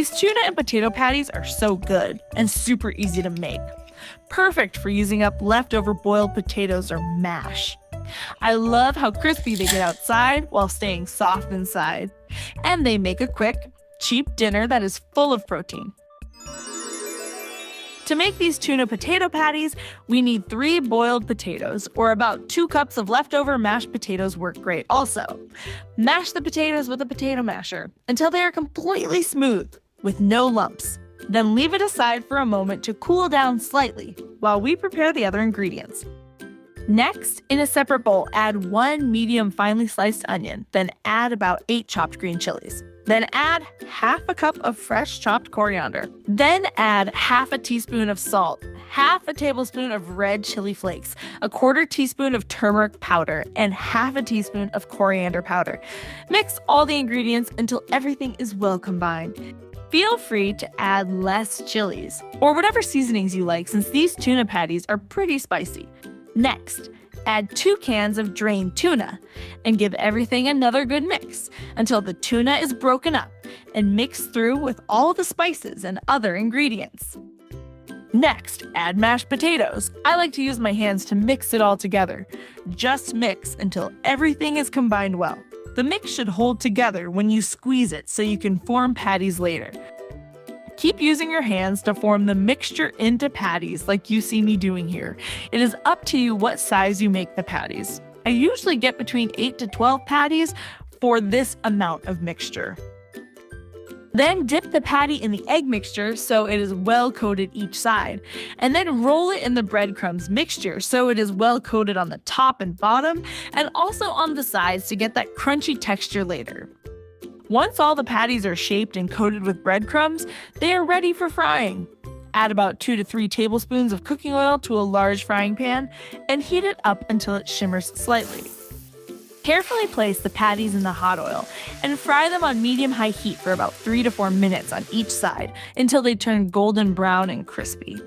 These tuna and potato patties are so good and super easy to make. Perfect for using up leftover boiled potatoes or mash. I love how crispy they get outside while staying soft inside. And they make a quick, cheap dinner that is full of protein. To make these tuna potato patties, we need 3 boiled potatoes, or about 2 cups of leftover mashed potatoes work great also. Mash the potatoes with a potato masher until they are completely smooth, with no lumps. Then leave it aside for a moment to cool down slightly while we prepare the other ingredients. Next, in a separate bowl, add 1 medium finely sliced onion, then add about 8 chopped green chilies. Then add half a cup of fresh chopped coriander. Then add half a teaspoon of salt, half a tablespoon of red chili flakes, a quarter teaspoon of turmeric powder, and half a teaspoon of coriander powder. Mix all the ingredients until everything is well combined. Feel free to add less chilies, or whatever seasonings you like, since these tuna patties are pretty spicy. Next, add 2 cans of drained tuna and give everything another good mix until the tuna is broken up and mixed through with all the spices and other ingredients. Next, add mashed potatoes. I like to use my hands to mix it all together. Just mix until everything is combined well. The mix should hold together when you squeeze it so you can form patties later. Keep using your hands to form the mixture into patties like you see me doing here. It is up to you what size you make the patties. I usually get between 8 to 12 patties for this amount of mixture. Then dip the patty in the egg mixture so it is well coated each side, and then roll it in the breadcrumbs mixture so it is well coated on the top and bottom and also on the sides to get that crunchy texture later. Once all the patties are shaped and coated with breadcrumbs, they are ready for frying. Add about 2 to 3 tablespoons of cooking oil to a large frying pan and heat it up until it shimmers slightly. Carefully place the patties in the hot oil and fry them on medium-high heat for about 3 to 4 minutes on each side until they turn golden brown and crispy.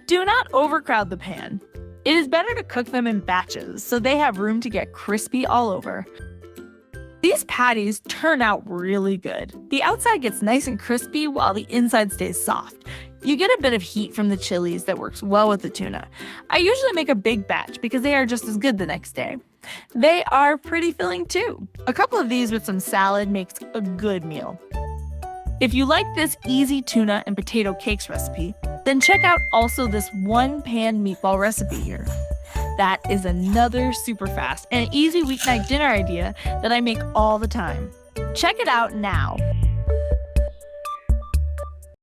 Do not overcrowd the pan. It is better to cook them in batches so they have room to get crispy all over. These patties turn out really good. The outside gets nice and crispy while the inside stays soft. You get a bit of heat from the chilies that works well with the tuna. I usually make a big batch because they are just as good the next day. They are pretty filling too. A couple of these with some salad makes a good meal. If you like this easy tuna and potato cakes recipe, then check out also this 1-pan meatball recipe here. That is another super fast and easy weeknight dinner idea that I make all the time. Check it out now